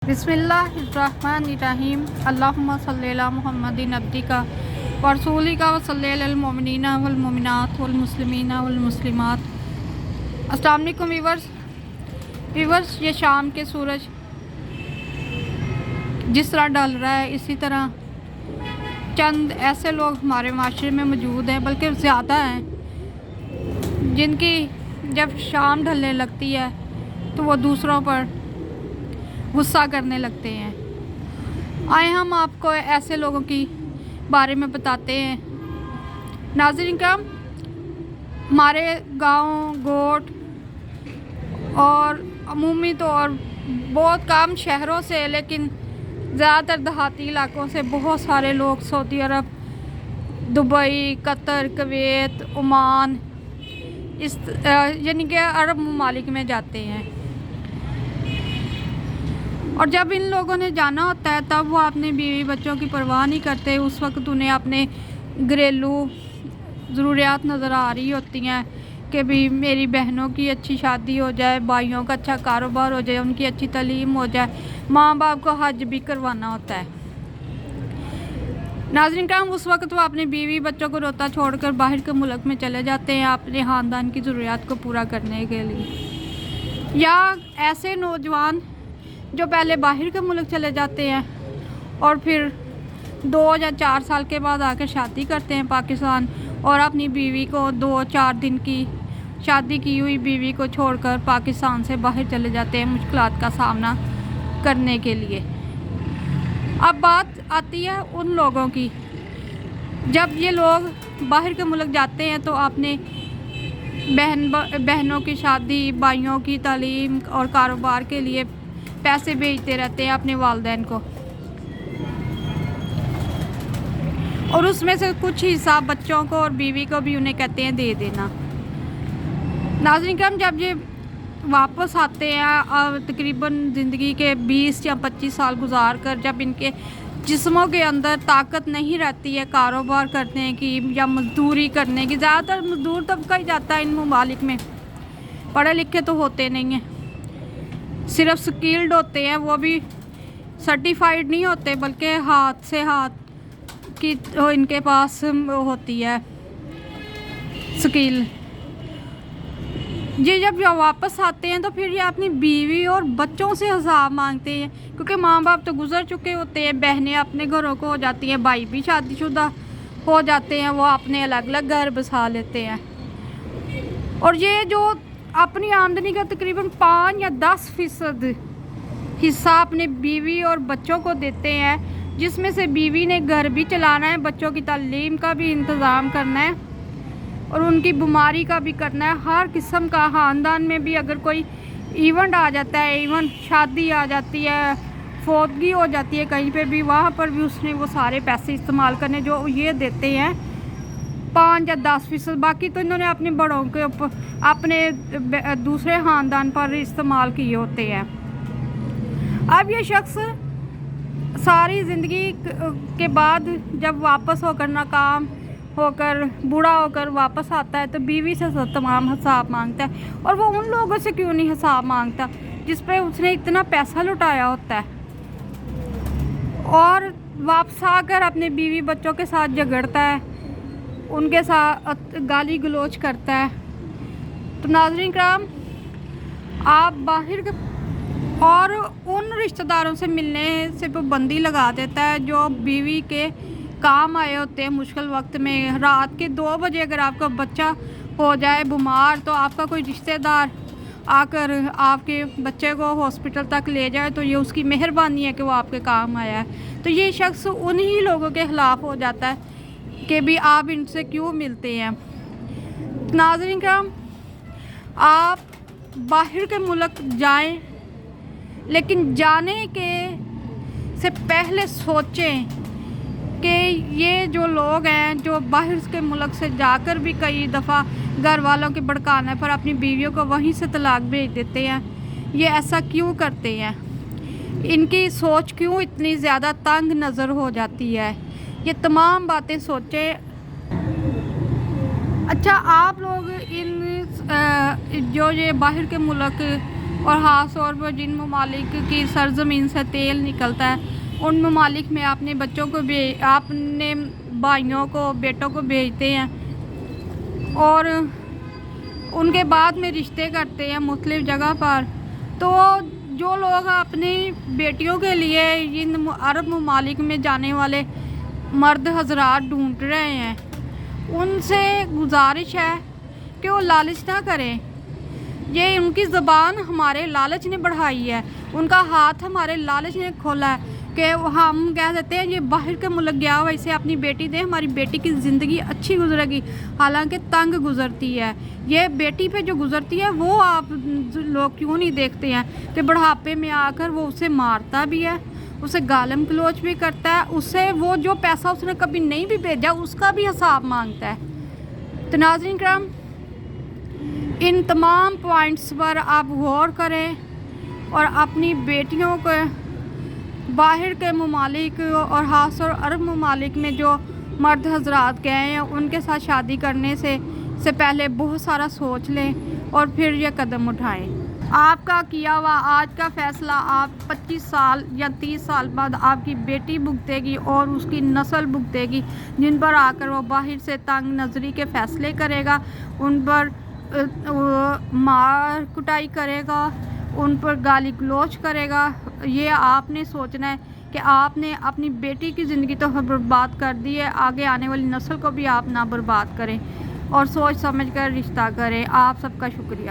बिस्मिल्लाहिर्रहमानिर्रहीम अल्लाहुम्मा सल्ली अला मुहम्मदिन अब्दिका व रसूलिका व सल्ली अलल मोमिनीना वल मोमिनात वल मुस्लिमीना वल मुस्लिमात। अस्सलाम वालेकुम वीवर्स, ये शाम के सूरज जिस तरह ढल रहा है, इसी तरह चंद ऐसे लोग हमारे माशरे में मौजूद हैं, बल्कि ज़्यादा हैं, जिनकी जब शाम ढलने लगती है तो वो दूसरों पर गुस्सा करने लगते हैं। आए हम आपको ऐसे लोगों की बारे में बताते हैं। नाज़रीन करम, हमारे गांव गोट और अमूमी तौर बहुत कम शहरों से, लेकिन ज़्यादातर देहाती इलाकों से बहुत सारे लोग सऊदी अरब, दुबई, कतर, कुवैत, ओमान, इस यानी कि अरब ममालिक में जाते हैं। और जब इन लोगों ने जाना होता है तब वो अपने बीवी बच्चों की परवाह नहीं करते। उस वक्त उन्हें अपने घरेलू ज़रूरियात नज़र आ रही होती हैं कि भी मेरी बहनों की अच्छी शादी हो जाए, भाइयों का अच्छा कारोबार हो जाए, उनकी अच्छी तालीम हो जाए, माँ बाप को हज भी करवाना होता है। नाज़रीन करम, उस वक्त वो अपने बीवी बच्चों को रोता छोड़कर बाहर के मुल्क में चले जाते हैं अपने ख़ानदान की ज़रूरियात को पूरा करने के लिए। या ऐसे नौजवान जो पहले बाहर के मुल्क चले जाते हैं और फिर 2 या 4 साल के बाद आकर शादी करते हैं पाकिस्तान, और अपनी बीवी को 2-4 दिन की शादी की हुई बीवी को छोड़कर पाकिस्तान से बाहर चले जाते हैं मुश्किलात का सामना करने के लिए। अब बात आती है उन लोगों की, जब ये लोग बाहर के मुल्क जाते हैं तो अपने बहनों की शादी, भाइयों की तालीम और कारोबार के लिए पैसे भेजते रहते हैं अपने वालिदैन को, और उसमें से कुछ हिस्सा बच्चों को और बीवी को भी उन्हें कहते हैं दे देना। नाज़रीन करम, जब ये वापस आते हैं तकरीबन ज़िंदगी के 20 या 25 साल गुजार कर, जब इनके जिस्मों के अंदर ताकत नहीं रहती है कारोबार करने की या मजदूरी करने की। ज़्यादातर मजदूर तबका ही जाता है इन ममालिक में, पढ़े लिखे तो होते नहीं हैं, सिर्फ स्किल्ड होते हैं, वो भी सर्टिफाइड नहीं होते, बल्कि हाथ से हाथ की तो इनके पास होती है स्किल। ये जब वापस आते हैं तो फिर ये अपनी बीवी और बच्चों से हिसाब मांगते हैं, क्योंकि माँ बाप तो गुजर चुके होते हैं, बहनें अपने घरों को हो जाती हैं, भाई भी शादीशुदा हो जाते हैं, वो अपने अलग अलग घर बसा लेते हैं। और ये जो अपनी आमदनी का तकरीबन 5 या 10% हिस्सा अपने बीवी और बच्चों को देते हैं, जिसमें से बीवी ने घर भी चलाना है, बच्चों की तालीम का भी इंतज़ाम करना है और उनकी बीमारी का भी करना है। हर किस्म का ख़ानदान में भी अगर कोई इवेंट आ जाता है, इवन शादी आ जाती है, फौतगी हो जाती है कहीं पे भी, वहाँ पर भी उसने वो सारे पैसे इस्तेमाल करने जो ये देते हैं 5 या 10%। बाकी तो इन्होंने अपने बड़ों के ऊपर, अपने दूसरे ख़ानदान पर इस्तेमाल किए होते हैं। अब ये शख्स सारी ज़िंदगी के बाद जब वापस होकर नाकाम होकर बूढ़ा होकर वापस आता है तो बीवी से तमाम हिसाब मांगता है, और वो उन लोगों से क्यों नहीं हिसाब मांगता जिस पे उसने इतना पैसा लुटाया होता है, और वापस आकर अपने बीवी बच्चों के साथ झगड़ता है, उनके साथ गाली गलोच करता है। तो नाज़रीन करम, आप बाहर के और उन रिश्तेदारों से मिलने से पाबंदी लगा देता है जो बीवी के काम आए होते हैं मुश्किल वक्त में। रात के 2 बजे अगर आपका बच्चा हो जाए बीमार, तो आपका कोई रिश्तेदार आकर आपके बच्चे को हॉस्पिटल तक ले जाए तो ये उसकी मेहरबानी है कि वो आपके काम आया है। तो ये शख्स उन्हीं लोगों के ख़िलाफ़ हो जाता है कि भी आप इनसे क्यों मिलते हैं। नाज़रीन करम, आप बाहर के मुल्क जाएं, लेकिन जाने के से पहले सोचें कि ये जो लोग हैं जो बाहर के मुल्क से जाकर भी कई दफ़ा घर वालों के भड़काने पर अपनी बीवियों को वहीं से तलाक भेज देते हैं, ये ऐसा क्यों करते हैं, इनकी सोच क्यों इतनी ज़्यादा तंग नज़र हो जाती है, ये तमाम बातें सोचें। अच्छा, आप लोग इन जो ये बाहर के मुल्क और ख़ास तौर पर जिन ममालिक की सरज़मीन से तेल निकलता है उन ममालिक में अपने बच्चों को अपने भाइयों को, बेटों को भेजते हैं और उनके बाद में रिश्ते करते हैं मुख्तलिफ़ जगह पर। तो जो लोग अपनी बेटियों के लिए इन अरब ममालिक में जाने वाले मर्द हजरात ढूंढ रहे हैं, उनसे गुजारिश है कि वो लालच ना करें। ये उनकी ज़बान हमारे लालच ने बढ़ाई है, उनका हाथ हमारे लालच ने खोला है कि हम कह देते हैं ये बाहर के मुल्क गया हुआ, इसे अपनी बेटी दें, हमारी बेटी की ज़िंदगी अच्छी गुजरेगी, हालांकि तंग गुजरती है। ये बेटी पे जो गुजरती है वो आप लोग क्यों नहीं देखते हैं कि बुढ़ापे में आकर वो उसे मारता भी है, उसे गालम गलोच भी करता है, उससे वो जो पैसा उसने कभी नहीं भी भेजा उसका भी हिसाब मांगता है। तो नाज़रीन किराम, इन तमाम पॉइंट्स पर आप गौर करें और अपनी बेटियों को बाहर के ममालिक और ख़ास तौर अरब ममालिक में जो मर्द हजरात गए हैं उनके साथ शादी करने से पहले बहुत सारा सोच लें और फिर ये कदम उठाएं। आपका किया हुआ आज का फ़ैसला आप 25 साल या 30 साल बाद आपकी बेटी भुगतेगी और उसकी नस्ल भुगतेगी, जिन पर आकर वो बाहर से तंग नज़री के फ़ैसले करेगा, उन पर मार कुटाई करेगा, उन पर गाली गलौज करेगा। ये आपने सोचना है कि आपने अपनी बेटी की ज़िंदगी तो बर्बाद कर दी है, आगे आने वाली नस्ल को भी आप ना बर्बाद करें और सोच समझ कर रिश्ता करें। आप सबका शुक्रिया।